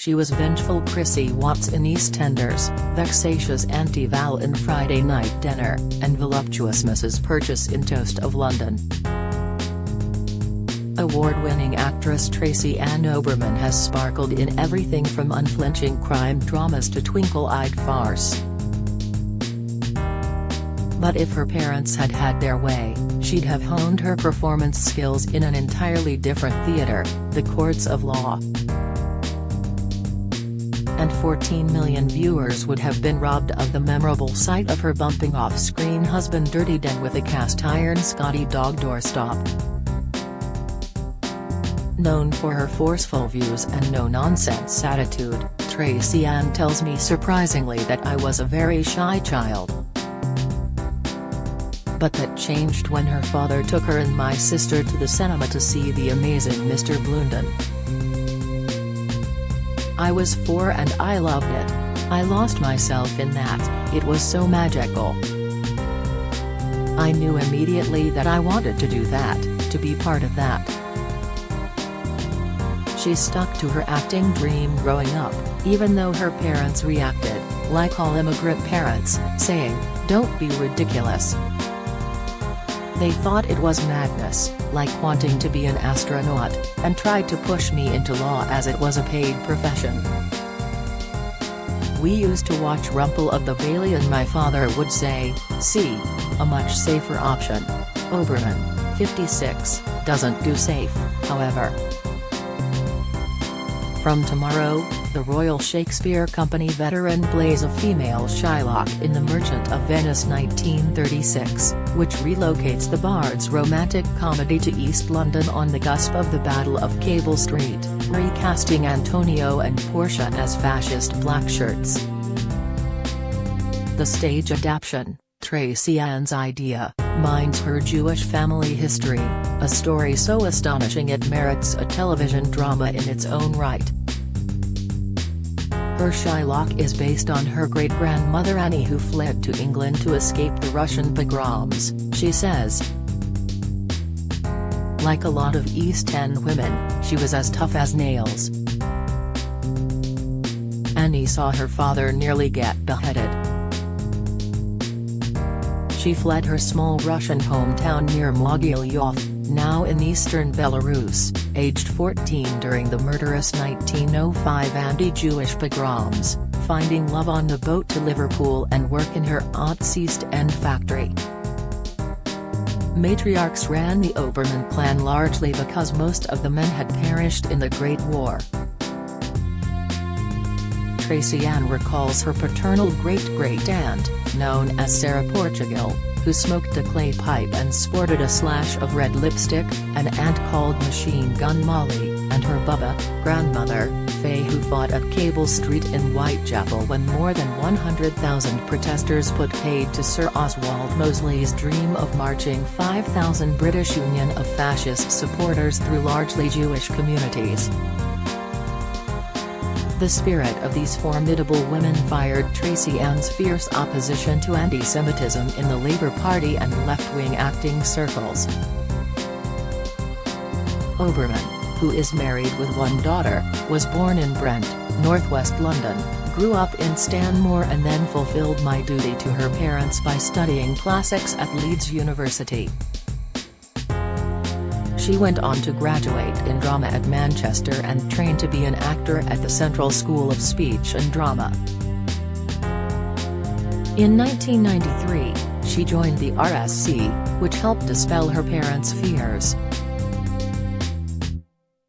She was vengeful Chrissy Watts in EastEnders, vexatious Auntie Val in Friday Night Dinner, and voluptuous Mrs. Purchase in Toast of London. Award-winning actress Tracy-Ann Oberman has sparkled in everything from unflinching crime dramas to twinkle-eyed farce. But if her parents had had their way, she'd have honed her performance skills in an entirely different theatre, the courts of law. And 14 million viewers would have been robbed of the memorable sight of her bumping off-screen husband Dirty Den with a cast-iron Scotty dog doorstop. Known for her forceful views and no-nonsense attitude, Tracy-Ann tells me surprisingly that I was a very shy child. But that changed when her father took her and my sister to the cinema to see the amazing Mr. Blunden. I was 4 and I loved it. I lost myself in that, it was so magical. I knew immediately that I wanted to do that, to be part of that. She stuck to her acting dream growing up, even though her parents reacted, like all immigrant parents, saying, "Don't be ridiculous." They thought it was madness, like wanting to be an astronaut, and tried to push me into law as it was a paid profession. We used to watch Rumple of the Bailey and my father would say, "See, a much safer option. Oberman, 56, doesn't do safe, however." From Tomorrow, the Royal Shakespeare Company veteran plays a female Shylock in The Merchant of Venice 1936, which relocates the Bard's romantic comedy to East London on the cusp of the Battle of Cable Street, recasting Antonio and Portia as fascist blackshirts. The stage adaptation, Tracy-Ann's idea, mines her Jewish family history, a story so astonishing it merits a television drama in its own right. Her Shylock is based on her great-grandmother Annie, who fled to England to escape the Russian pogroms, she says. Like a lot of East End women, she was as tough as nails. Annie saw her father nearly get beheaded. She fled her small Russian hometown near Mogilyov, now in eastern Belarus, aged 14 during the murderous 1905 anti-Jewish pogroms, finding love on the boat to Liverpool and work in her aunt's East End factory. Matriarchs ran the Oberman clan largely because most of the men had perished in the Great War. Tracy-Ann recalls her paternal great-great-aunt, known as Sarah Portugal, who smoked a clay pipe and sported a slash of red lipstick, an aunt called Machine Gun Molly, and her Bubba, grandmother, Faye, who fought at Cable Street in Whitechapel when more than 100,000 protesters put paid to Sir Oswald Mosley's dream of marching 5,000 British Union of Fascist supporters through largely Jewish communities. The spirit of these formidable women fired Tracy-Ann's fierce opposition to anti-Semitism in the Labour Party and left-wing acting circles. Oberman, who is married with one daughter, was born in Brent, northwest London, grew up in Stanmore and then fulfilled my duty to her parents by studying classics at Leeds University. She went on to graduate in drama at Manchester and trained to be an actor at the Central School of Speech and Drama. In 1993, she joined the RSC, which helped dispel her parents' fears.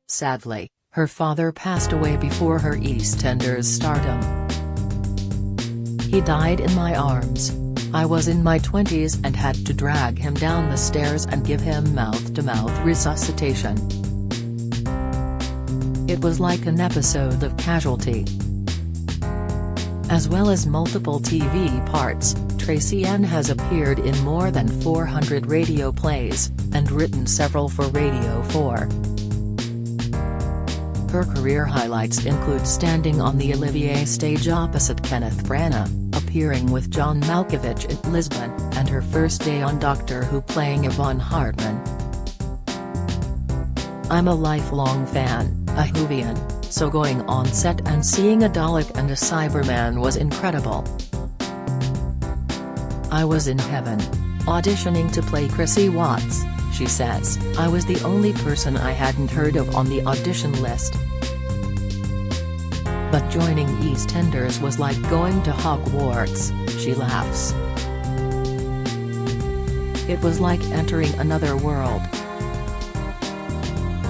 Sadly, her father passed away before her EastEnders's stardom. He died in my arms. I was in my 20s and had to drag him down the stairs and give him mouth-to-mouth resuscitation. It was like an episode of Casualty. As well as multiple TV parts, Tracy-Ann has appeared in more than 400 radio plays, and written several for Radio 4. Her career highlights include standing on the Olivier stage opposite Kenneth Branagh, appearing with John Malkovich in Lisbon, and her first day on Doctor Who playing Yvonne Hartman. I'm a lifelong fan, a Whovian. so going on set and seeing a Dalek and a Cyberman was incredible. I was in heaven. Auditioning to play Chrissy Watts, she says. I was the only person I hadn't heard of on the audition list. But joining EastEnders was like going to Hogwarts, she laughs. It was like entering another world.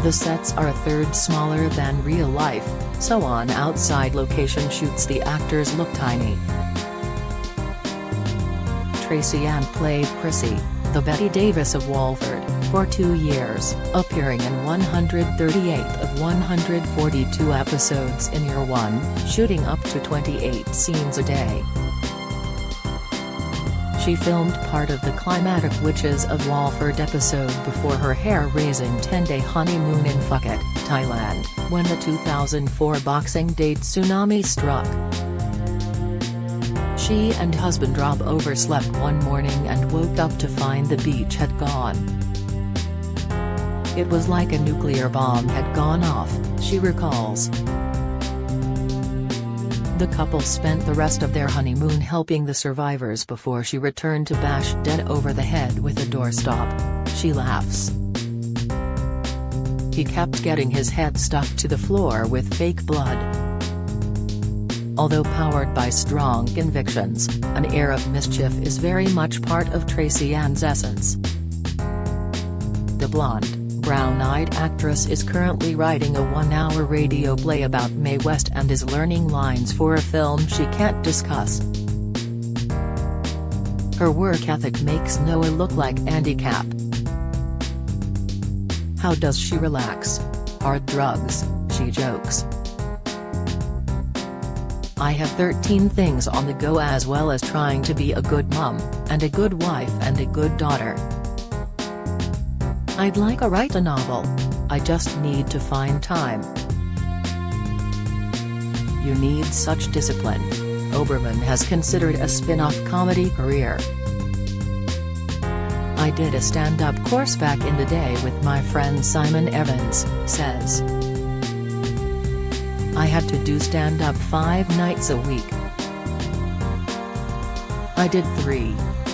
The sets are a third smaller than real life, so on outside location shoots the actors look tiny. Tracy-Ann played Chrissy, the Betty Davis of Walford, for 2 years, appearing in 138 of 142 episodes in year one, shooting up to 28 scenes a day. She filmed part of the Climatic Witches of Walford episode before her hair-raising 10-day honeymoon in Phuket, Thailand, when the 2004 Boxing Day tsunami struck. She and husband Rob overslept one morning and woke up to find the beach had gone. It was like a nuclear bomb had gone off, she recalls. The couple spent the rest of their honeymoon helping the survivors before she returned to bash dead over the head with a doorstop, she laughs. He kept getting his head stuck to the floor with fake blood. Although powered by strong convictions, an air of mischief is very much part of Tracy-Ann's essence. The blonde, brown-eyed actress is currently writing a 1-hour radio play about Mae West and is learning lines for a film she can't discuss. Her work ethic makes Noah look like Andy Capp. How does she relax? Hard drugs, she jokes. I have 13 things on the go as well as trying to be a good mom, and a good wife and a good daughter. I'd like to write a novel. I just need to find time. You need such discipline. Oberman has considered a spin-off comedy career. I did a stand-up course back in the day with my friend Simon Evans, says. I had to do stand-up 5 nights a week. I did 3.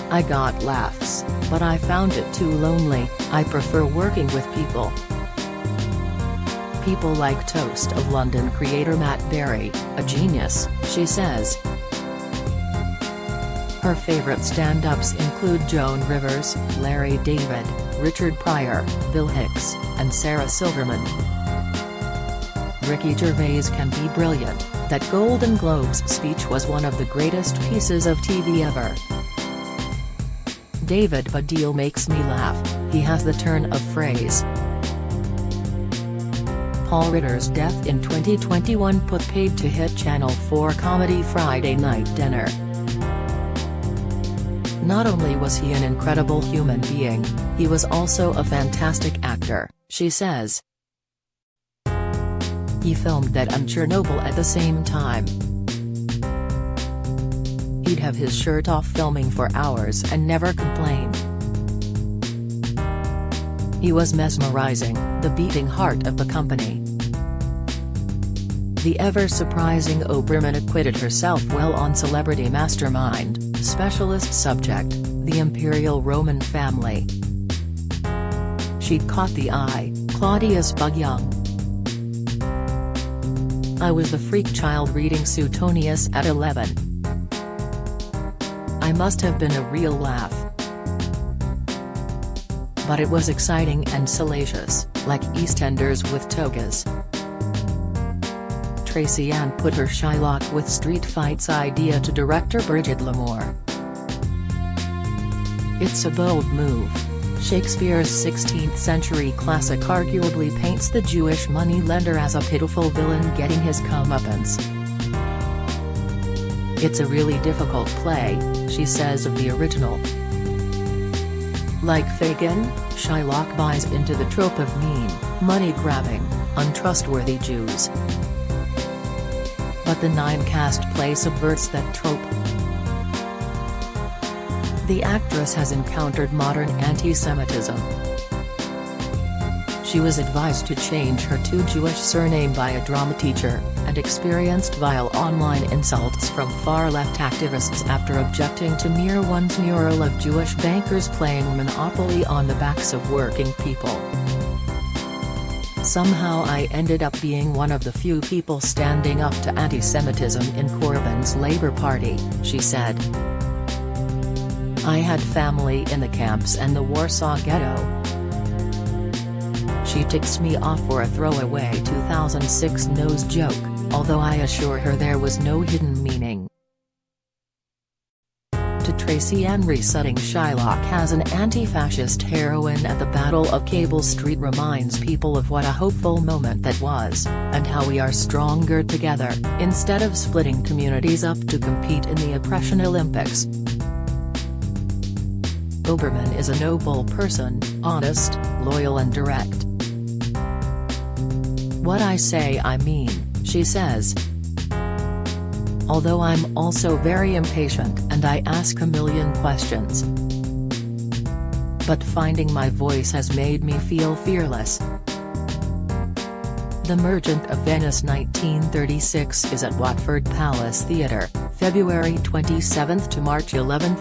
I got laughs, but I found it too lonely. I prefer working with people. People like Toast of London creator Matt Berry, a genius, she says. Her favorite stand-ups include Joan Rivers, Larry David, Richard Pryor, Bill Hicks, and Sarah Silverman. Ricky Gervais can be brilliant. That Golden Globes speech was one of the greatest pieces of TV ever. David Baddiel makes me laugh, he has the turn of phrase. Paul Ritter's death in 2021 put paid to hit Channel 4 comedy Friday Night Dinner. Not only was he an incredible human being, he was also a fantastic actor, she says. He filmed that and Chernobyl at the same time. He'd have his shirt off filming for hours and never complained. He was mesmerizing, the beating heart of the company. The ever-surprising Oberman acquitted herself well on Celebrity Mastermind, specialist subject, the Imperial Roman family. She'd caught the eye, Claudius Bugyung. I was the freak child reading Suetonius at 11. I must have been a real laugh. But it was exciting and salacious, like EastEnders with togas. Tracy-Ann put her Shylock with Street Fights idea to director Bridget Lamour. It's a bold move. Shakespeare's 16th-century classic arguably paints the Jewish moneylender as a pitiful villain getting his comeuppance. It's a really difficult play, she says of the original. Like Fagin, Shylock buys into the trope of mean, money-grabbing, untrustworthy Jews. But the 9-cast play subverts that trope. The actress has encountered modern anti-Semitism. She was advised to change her to Jewish surname by a drama teacher, and experienced vile online insults from far-left activists after objecting to one's mural of Jewish bankers playing Monopoly on the backs of working people. "Somehow I ended up being one of the few people standing up to anti-Semitism in Corbyn's Labour Party," she said. "I had family in the camps and the Warsaw Ghetto. She ticks me off for a throwaway 2006 nose joke, although I assure her there was no hidden meaning." To Tracy-Ann, resetting Shylock as an anti-fascist heroine at the Battle of Cable Street reminds people of what a hopeful moment that was, and how we are stronger together, instead of splitting communities up to compete in the oppression Olympics. Oberman is a noble person, honest, loyal and direct. "What I say I mean," she says. "Although I'm also very impatient and I ask a million questions. But finding my voice has made me feel fearless." The Merchant of Venice 1936 is at Watford Palace Theatre, February 27 to March 11.